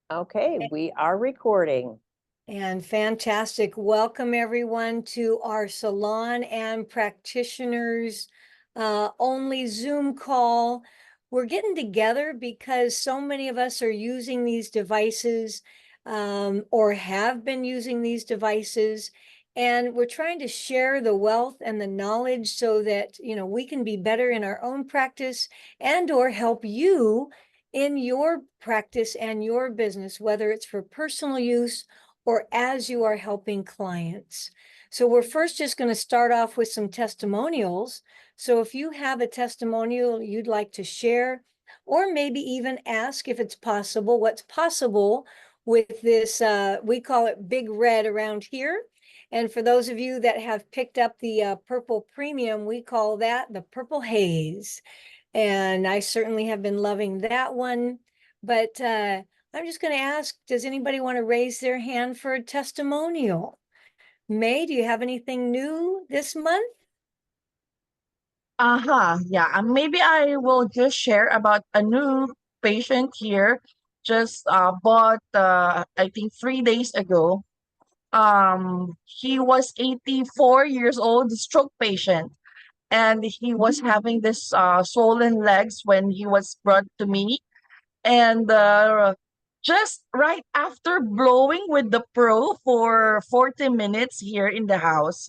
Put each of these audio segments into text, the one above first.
Okay, we are recording. And fantastic. Welcome everyone to our salon and practitioners only Zoom call. We're getting together because so many of us are using these devices or have been using these devices. And we're trying to share the wealth and the knowledge so that, we can be better in our own practice and or help you in your practice and your business, whether it's for personal use or as you are helping clients. So we're first just going to start off with some testimonials. So if you have a testimonial you'd like to share, or maybe even ask if it's possible, what's possible with this, we call it Big Red around here. And for those of you that have picked up the Purple Premium, we call that the Purple Haze. And I certainly have been loving that one. But I'm just going to ask, does anybody want to raise their hand for a testimonial? May, do you have anything new this month? Yeah. Maybe I will just share about a new patient here. Just bought, I think 3 days ago. He was 84 years old, stroke patient, and he was having this swollen legs when he was brought to me. And just right after blowing with the pro for 40 minutes here in the house,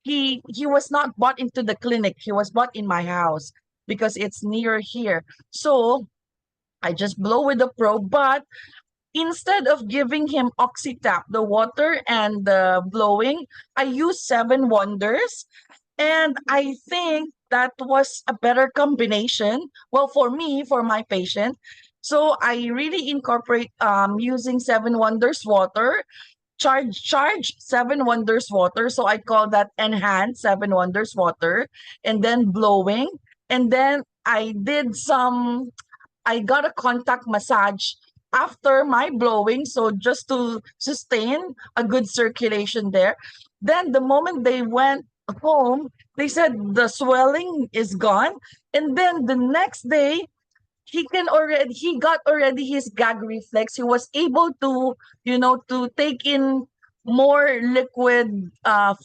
he was not brought into the clinic. He was brought in my house because it's near here. So I just blow with the pro, but instead of giving him oxytap, the water and the blowing, I use Seven Wonders, and I think that was a better combination. Well, for me, for my patient. So I really incorporate using Seven Wonders water, charge Seven Wonders water. So I call that enhanced Seven Wonders water, and then blowing. And then I got a contact massage after my blowing, so just to sustain a good circulation there. Then the moment they went home, they said the swelling is gone. And then the next day, he got already his gag reflex. He was able to, to take in more liquid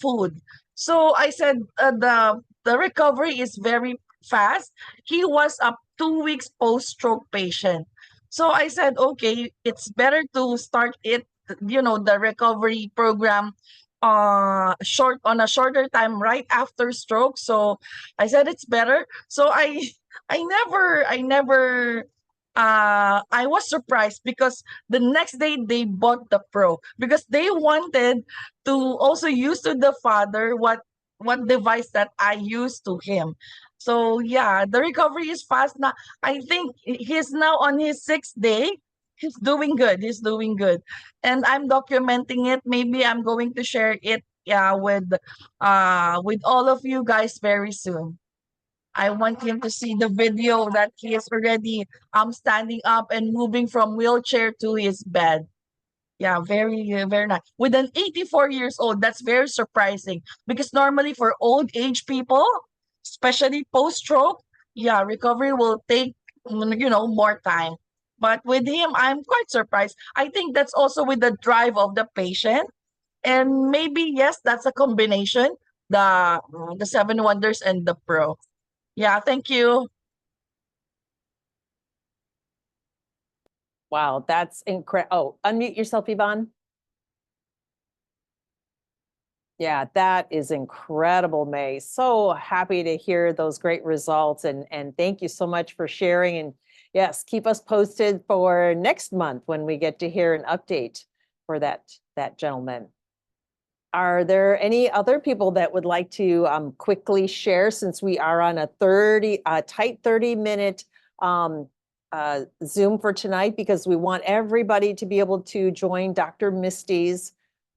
food. So I said the recovery is very fast. He was a 2 weeks post stroke patient. So I said, okay, it's better to start it, the recovery program on a shorter time right after stroke. So I said it's better. So I was surprised because the next day they bought the pro because they wanted to also use to the father what device that I used to him. So yeah, the recovery is fast now. I think he's now on his 6th day. He's doing good. He's doing good. And I'm documenting it. Maybe I'm going to share it, yeah, with all of you guys very soon. I want him to see the video that he is already standing up and moving from wheelchair to his bed. Yeah, very nice. With an 84 years old, that's very surprising because normally for old age people, especially post stroke, yeah, recovery will take more time. But with him, I'm quite surprised. I think that's also with the drive of the patient, and maybe yes, that's a combination, the Seven Wonders and the Pro. Yeah, thank you. Wow, that's incredible. Oh, unmute yourself, Yvonne. Yeah, that is incredible, May. So happy to hear those great results, and thank you so much for sharing. And yes, keep us posted for next month when we get to hear an update for that gentleman. Are there any other people that would like to quickly share, since we are on a tight 30-minute Zoom for tonight, because we want everybody to be able to join Dr. Misty's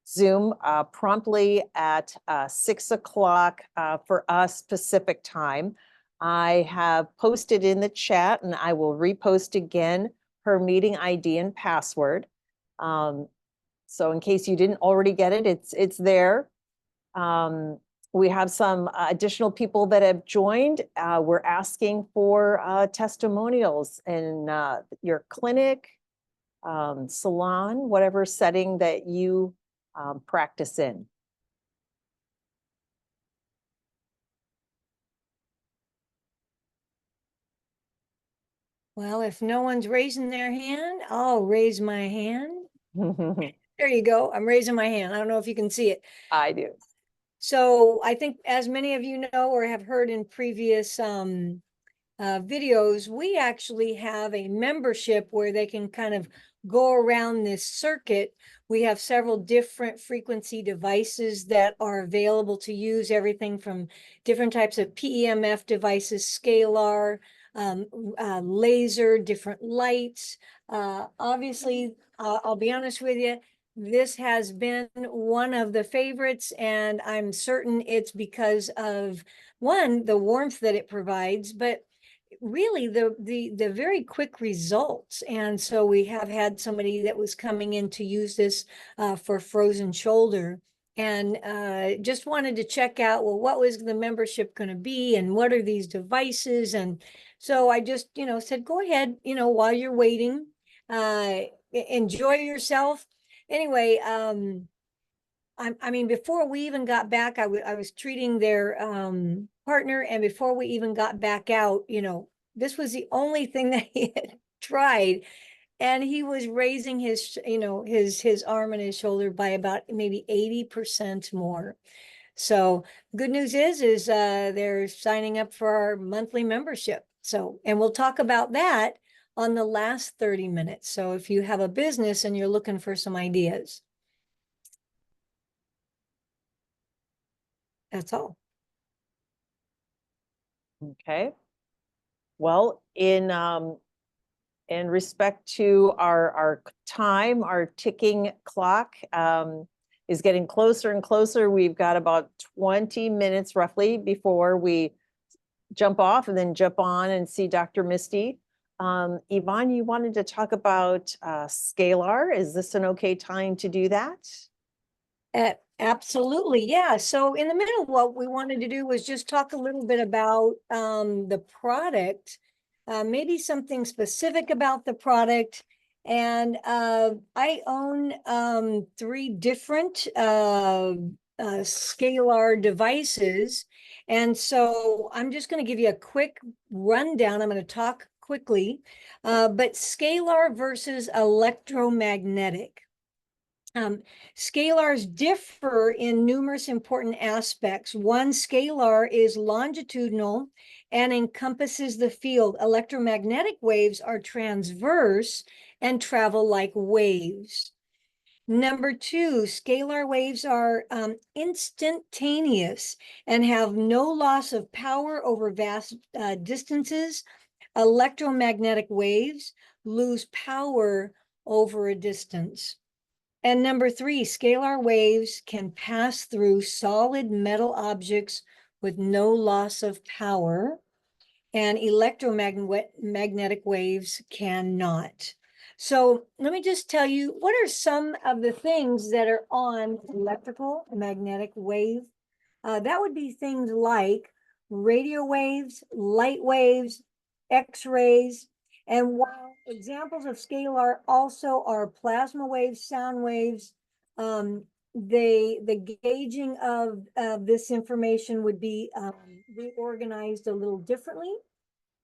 Zoom promptly at 6 o'clock for us Pacific time. I have posted in the chat, and I will repost again her meeting ID and password. So in case you didn't already get it, it's there. We have some additional people that have joined. We're asking for testimonials in your clinic, salon, whatever setting that you practice in. Well, if no one's raising their hand, I'll raise my hand. There you go. I'm raising my hand. I don't know if you can see it. I do. So I think, as many of you know or have heard in previous videos, we actually have a membership where they can kind of go around this circuit. We have several different frequency devices that are available to use, everything from different types of PEMF devices, scalar, laser, different lights. Obviously, I'll be honest with you, this has been one of the favorites, and I'm certain it's because of, one, the warmth that it provides, but really the very quick results. And so we have had somebody that was coming in to use this for frozen shoulder, and just wanted to check out, well, what was the membership going to be, and what are these devices? And so I just, said, go ahead, while you're waiting, enjoy yourself. Anyway, I mean, before we even got back, I was treating their partner, and before we even got back out, this was the only thing that he had tried, and he was raising his, his arm and his shoulder by about maybe 80% more. So good news is they're signing up for our monthly membership. So, and we'll talk about that on the last 30 minutes. So if you have a business and you're looking for some ideas. That's all. Okay. Well, in respect to our time, our ticking clock is getting closer and closer. We've got about 20 minutes roughly before we jump off and then jump on and see Dr. Misty. Yvonne, you wanted to talk about scalar. Is this an okay time to do that? Absolutely, yeah. So in the middle, what we wanted to do was just talk a little bit about the product, maybe something specific about the product. And I own 3 different scalar devices. And so I'm just going to give you a quick rundown. I'm going to talk quickly, but scalar versus electromagnetic. Scalars differ in numerous important aspects. One, scalar is longitudinal and encompasses the field. Electromagnetic waves are transverse and travel like waves. Number 2, scalar waves are instantaneous and have no loss of power over vast distances. Electromagnetic waves lose power over a distance. And number 3, scalar waves can pass through solid metal objects with no loss of power, and electromagnetic waves cannot. So let me just tell you, what are some of the things that are on electrical magnetic wave? That would be things like radio waves, light waves, X-rays. And while examples of scalar also are plasma waves, sound waves, the gauging of this information would be reorganized a little differently.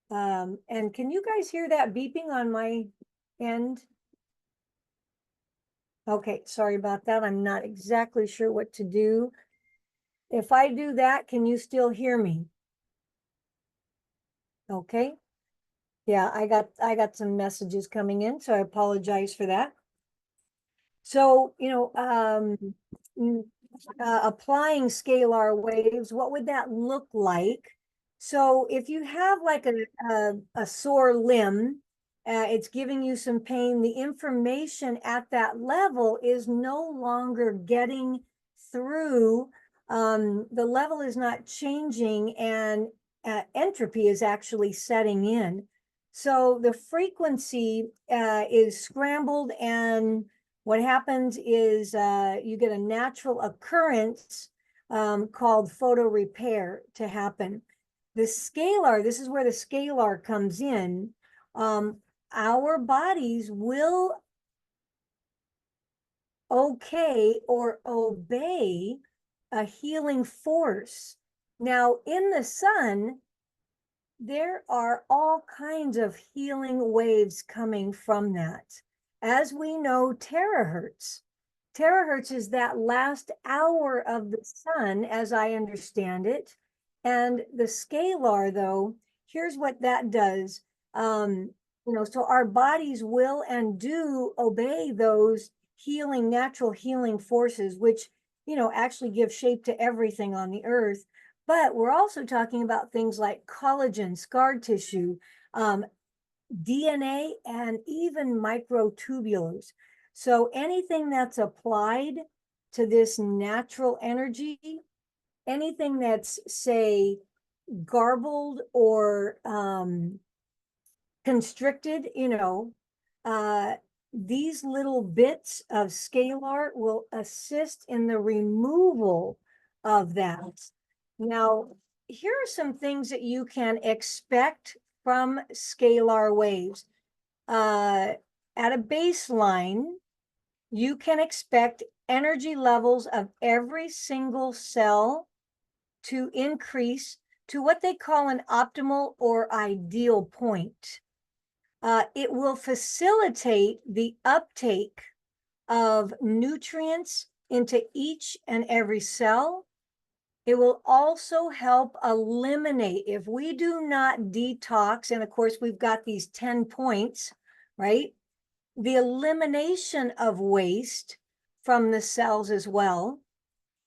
And can you guys hear that beeping on my end? Okay, sorry about that. I'm not exactly sure what to do. If I do that, can you still hear me? Okay. Yeah, I got some messages coming in, so I apologize for that. So, applying scalar waves, what would that look like? So if you have like a sore limb, it's giving you some pain, the information at that level is no longer getting through. The level is not changing, and entropy is actually setting in. So the frequency is scrambled, and what happens is you get a natural occurrence called photo repair to happen. The scalar, this is where the scalar comes in. Our bodies will okay or obey a healing force. Now, in the sun, there are all kinds of healing waves coming from that. As we know, terahertz. Terahertz is that last hour of the sun, as I understand it. And the scalar, though, here's what that does. So our bodies will and do obey those healing, natural healing forces, which, actually give shape to everything on the earth. But we're also talking about things like collagen, scar tissue, DNA, and even microtubulars. So anything that's applied to this natural energy, anything that's, say, garbled or constricted, these little bits of scalar will assist in the removal of that. Now, here are some things that you can expect from scalar waves. At a baseline, you can expect energy levels of every single cell to increase to what they call an optimal or ideal point. It will facilitate the uptake of nutrients into each and every cell. It will also help eliminate, if we do not detox, and of course we've got these 10 points, right? The elimination of waste from the cells as well,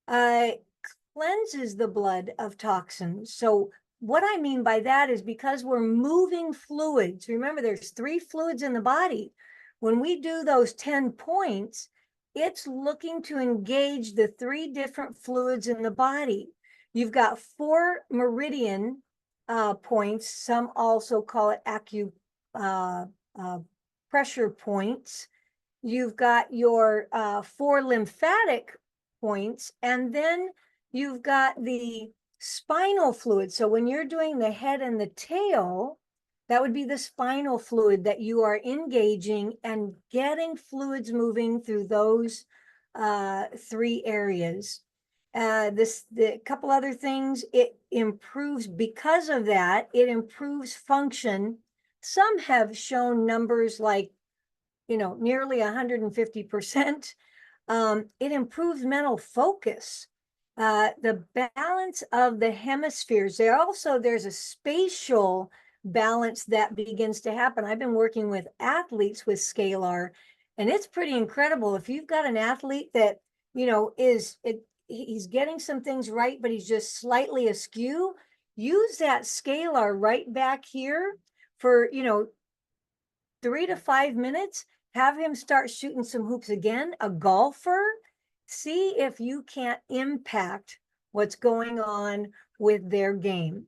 cleanses the blood of toxins. So what I mean by that is because we're moving fluids, remember there's 3 fluids in the body. When we do those 10 points, it's looking to engage the 3 different fluids in the body. You've got 4 meridian points. Some also call it pressure points. You've got your 4 lymphatic points, and then you've got the spinal fluid. So when you're doing the head and the tail, that would be the spinal fluid that you are engaging and getting fluids moving through those 3 areas. The couple other things, it improves, because of that, it improves function. Some have shown numbers like, nearly 150%. It improves mental focus. The balance of the hemispheres. There's a spatial balance that begins to happen. I've been working with athletes with scalar, and it's pretty incredible. If you've got an athlete that, he's getting some things right, but he's just slightly askew, use that scalar right back here for, 3 to 5 minutes, have him start shooting some hoops again, a golfer. See if you can't impact what's going on with their game.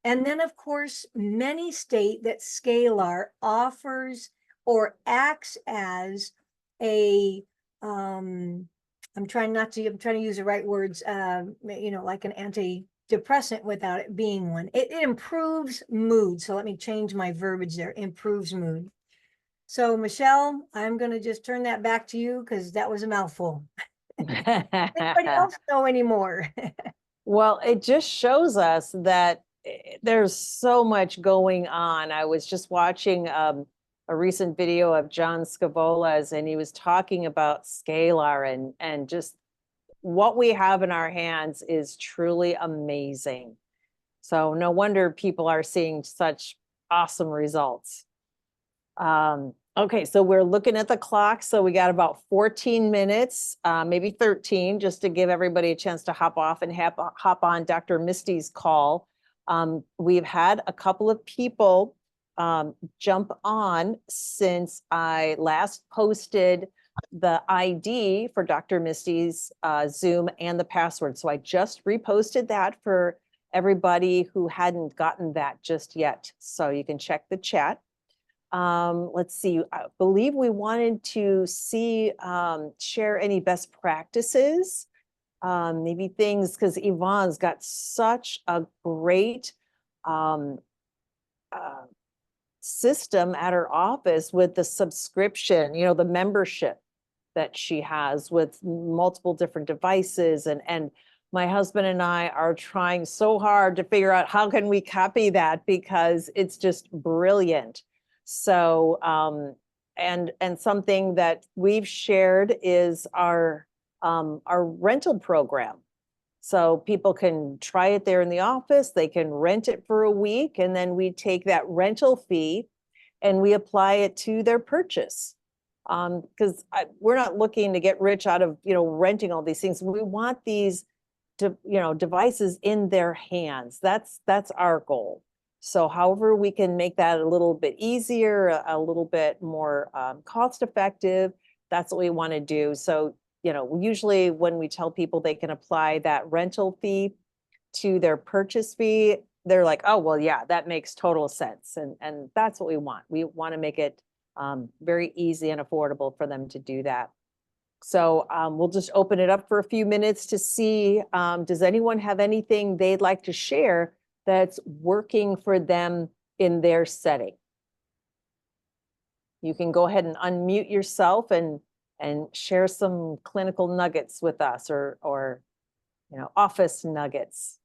And then, of course, many state that scalar offers or acts as a, I'm trying to use the right words, like an antidepressant without it being one. It improves mood. So let me change my verbiage there, improves mood. So Michelle, I'm going to just turn that back to you because that was a mouthful. Anybody else know anymore? Well, it just shows us that there's so much going on. I was just watching a recent video of John Scavola's, and he was talking about scalar, and just what we have in our hands is truly amazing. So no wonder people are seeing such awesome results. Okay, so we're looking at the clock. So we got about 14 minutes, maybe 13, just to give everybody a chance to hop off and hop on Dr. Misty's call. We've had a couple of people jump on since I last posted the ID for Dr. Misty's Zoom and the password. So I just reposted that for everybody who hadn't gotten that just yet. So you can check the chat. Let's see, I believe we wanted to see, share any best practices, maybe things, because Yvonne's got such a great system at her office with the subscription, the membership that she has with multiple different devices. And my husband and I are trying so hard to figure out how can we copy that, because it's just brilliant. So, and something that we've shared is our rental program. So people can try it there in the office, they can rent it for a week, and then we take that rental fee and we apply it to their purchase. Because we're not looking to get rich out of, renting all these things. We want these, devices in their hands. That's our goal. So however we can make that a little bit easier, a little bit more cost effective, that's what we want to do. So, usually when we tell people they can apply that rental fee to their purchase fee, they're like, oh, well, yeah, that makes total sense. And that's what we want. We want to make it very easy and affordable for them to do that. So we'll just open it up for a few minutes to see, does anyone have anything they'd like to share that's working for them in their setting? You can go ahead and unmute yourself and share some clinical nuggets with us, or office nuggets.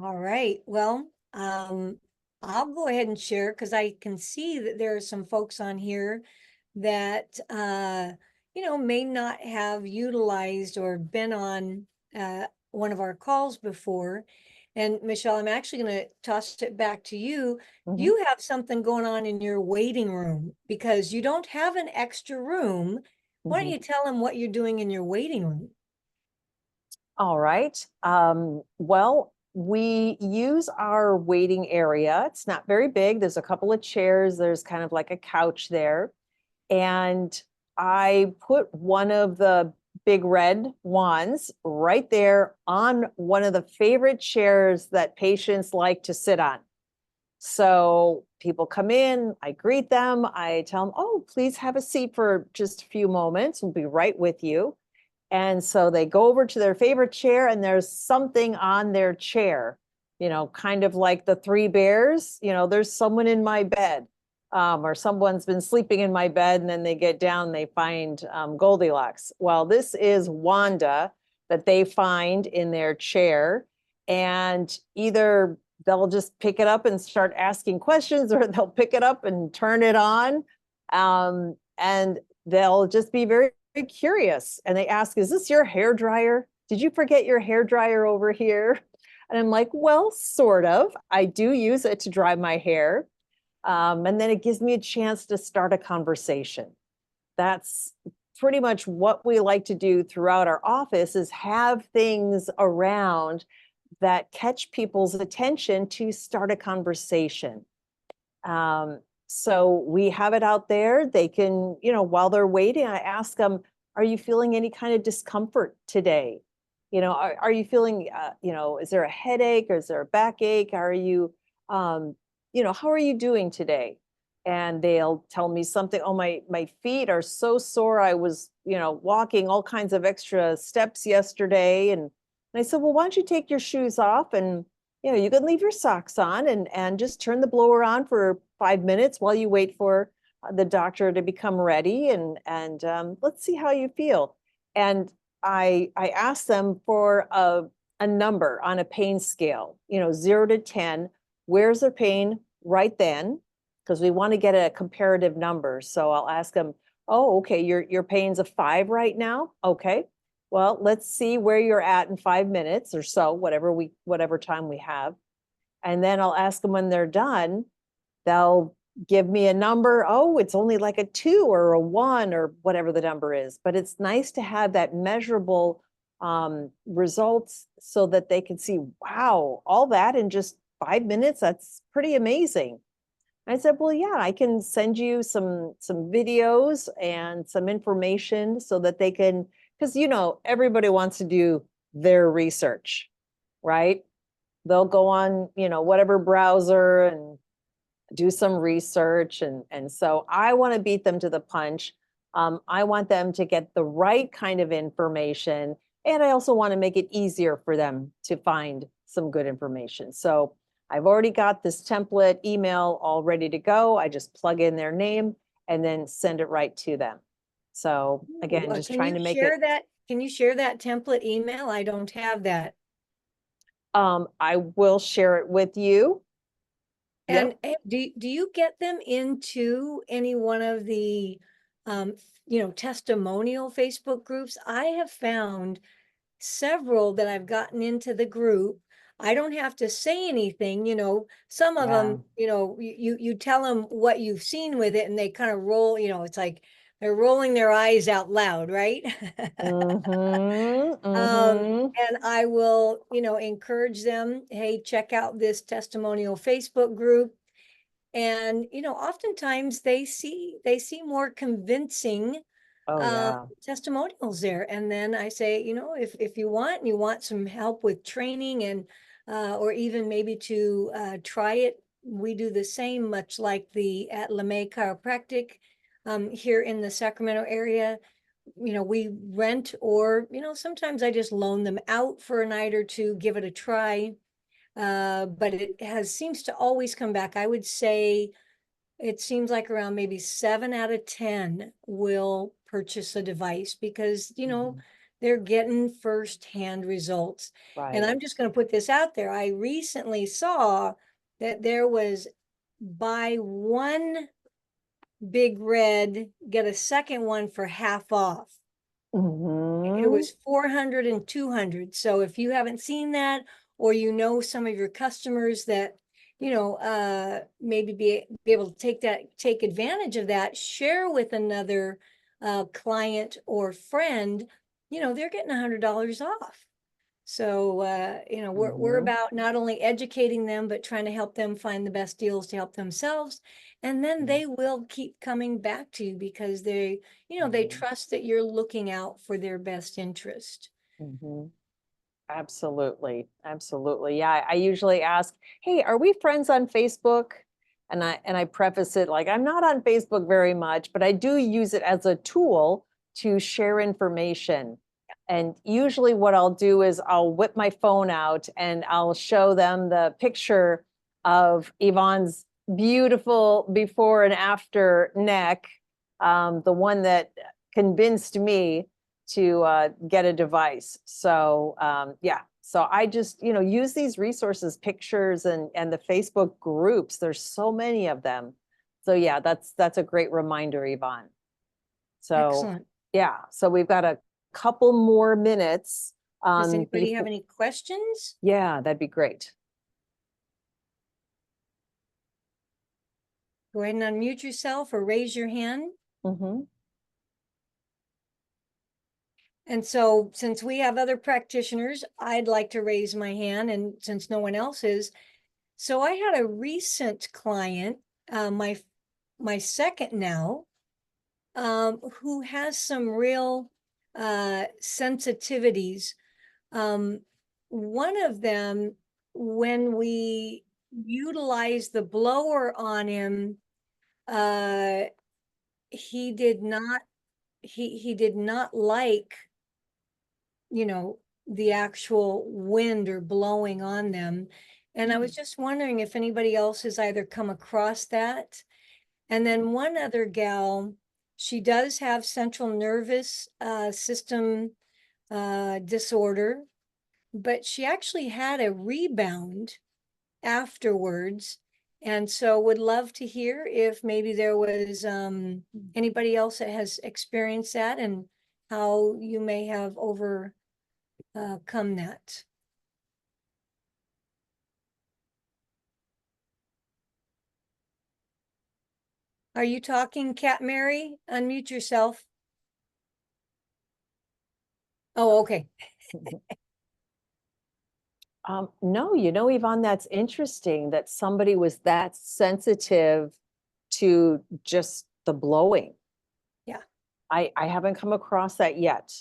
All right. Well, I'll go ahead and share, because I can see that there are some folks on here that may not have utilized or been on one of our calls before. And Michelle, I'm actually going to toss it back to you. Mhm. You have something going on in your waiting room, because you don't have an extra room. Why don't Mhm. you tell them what you're doing in your waiting room? All right. Well, we use our waiting area. It's not very big. There's a couple of chairs. There's kind of like a couch there. And I put one of the big red wands right there on one of the favorite chairs that patients like to sit on. So people come in, I greet them, I tell them, oh, please have a seat for just a few moments. We'll be right with you. And so they go over to their favorite chair, and there's something on their chair, kind of like the Three Bears, there's someone in my bed, or someone's been sleeping in my bed, and then they get down, they find Goldilocks. Well, this is Wanda that they find in their chair, and either they'll just pick it up and start asking questions, or they'll pick it up and turn it on. And they'll just be very curious. And they ask, is this your hair dryer? Did you forget your hair dryer over here? And I'm like, well, sort of. I do use it to dry my hair. And then it gives me a chance to start a conversation. That's pretty much what we like to do throughout our office, is have things around that catch people's attention to start a conversation. So we have it out there. They can, while they're waiting, I ask them, are you feeling any kind of discomfort today? Are you feeling, is there a headache, or is there a backache? Are you, how are you doing today? And they'll tell me something. Oh, my feet are so sore. I was, walking all kinds of extra steps yesterday. And I said, well, why don't you take your shoes off, and you can leave your socks on, and just turn the blower on for 5 minutes while you wait for the doctor to become ready, and let's see how you feel. And I asked them for a number on a pain scale, 0 to 10. Where's their pain right then? Because we want to get a comparative number. So I'll ask them, oh, okay, your pain's a 5 right now. Okay. Well, let's see where you're at in 5 minutes or so, whatever time we have. And then I'll ask them when they're done, they'll give me a number. Oh, it's only like a 2 or a 1 or whatever the number is. But it's nice to have that measurable results, so that they can see, wow, all that in just 5 minutes, that's pretty amazing. I said, well, yeah, I can send you some videos and some information so that they can, because everybody wants to do their research, right? They'll go on, whatever browser and do some research. And so I want to beat them to the punch I want them to get the right kind of information. And I also want to make it easier for them to find some good information. So I've already got this template email all ready to go. I just plug in their name and then send it right to them. So again, just trying to make it. Can you share that template email? I don't have that. I will share it with you. And Yep. do you get them into any one of the, testimonial Facebook groups? I have found several that I've gotten into the group. I don't have to say anything, some of Yeah. them, you tell them what you've seen with it and they kind of roll, it's like they're rolling their eyes out loud, right? Mm-hmm, Um, mm-hmm. and I will, encourage them, hey, check out this testimonial Facebook group. And, oftentimes they see more convincing Oh, yeah. testimonials there. And then I say, if you want and you want some help with training and or even maybe to try it, we do the same, much like the at LeMay Chiropractic here in the Sacramento area. We rent, or sometimes I just loan them out for a night or two, give it a try. But it seems to always come back. I would say it seems like around maybe 7 out of 10 will purchase a device because, Mhm. they're getting firsthand results. And Right. I'm just going to put this out there. I recently saw that there was buy one big red, get a second one for half off. It Mm-hmm. was 400 and 200. So if you haven't seen that, or some of your customers that, maybe be able to take advantage of that, share with another client or friend, they're getting $100 off. So, we're Mm-hmm. about not only educating them, but trying to help them find the best deals to help themselves. And then they will keep coming back to you because they trust that you're looking out for their best interest. Mm-hmm. Absolutely. Absolutely. Yeah. I usually ask, hey, are we friends on Facebook? And I preface it like I'm not on Facebook very much, but I do use it as a tool to share information. And usually what I'll do is I'll whip my phone out and I'll show them the picture of Yvonne's beautiful before and after neck, the one that convinced me to get a device. So yeah, so I just use these resources, pictures, and the Facebook groups. There's so many of them. So yeah, that's a great reminder, Yvonne. So Excellent. yeah, so we've got a couple more minutes. Does anybody have Before, any questions? yeah, that'd be great. Go ahead and unmute yourself or raise your hand. Mm-hmm. And so since we have other practitioners, I'd like to raise my hand, and since no one else is. So I had a recent client, my second now, who has some real sensitivities. One of them, when we utilized the blower on him, he did not like, the actual wind or blowing on them. And I was just wondering if anybody else has either come across that. And then one other gal, she does have central nervous system disorder, but she actually had a rebound afterwards. And so would love to hear if maybe there was anybody else that has experienced that and how you may have overcome that. Are you talking, Cat Mary? Unmute yourself. Oh, okay. No, Yvonne, that's interesting that somebody was that sensitive to just the blowing. Yeah. I haven't come across that yet.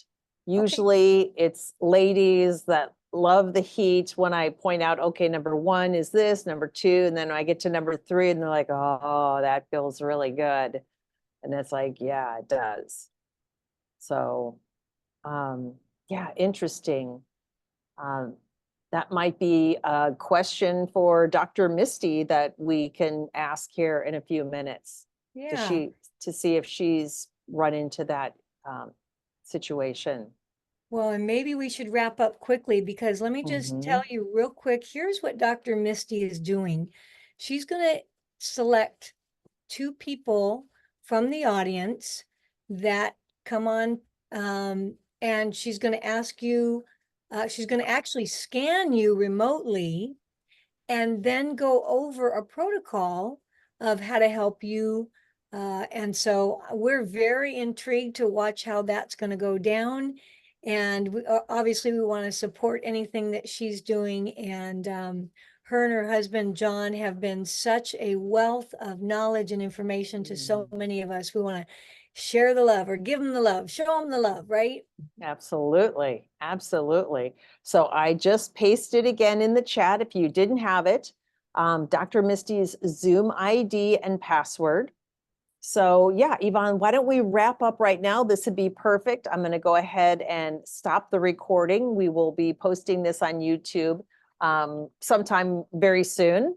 Okay. Usually it's ladies that love the heat when I point out, okay, number one is this, number two, and then I get to number three and they're like, oh, that feels really good. And it's like, yeah, it does. So, yeah, interesting. Um, that might be a question for Dr. Misty that we can ask here in a few minutes Yeah. to see if she's run into that situation. Well, and maybe we should wrap up quickly because let me just tell you real quick. Here's what Dr. Misty is doing. She's going to select 2 people from the audience that come on, and she's going to ask you, she's going to actually scan you remotely and then go over a protocol of how to help you. And so we're very intrigued to watch how that's going to go down. And obviously we want to support anything that she's doing. And her and her husband, John, have been such a wealth of knowledge and information to so many of us. We want to share the love or give them the love, show them the love, right? Absolutely. Absolutely. So I just pasted again in the chat if you didn't have it, Dr. Misty's Zoom ID and password. So yeah, Yvonne, why don't we wrap up right now? This would be perfect. I'm going to go ahead and stop the recording. We will be posting this on YouTube sometime very soon.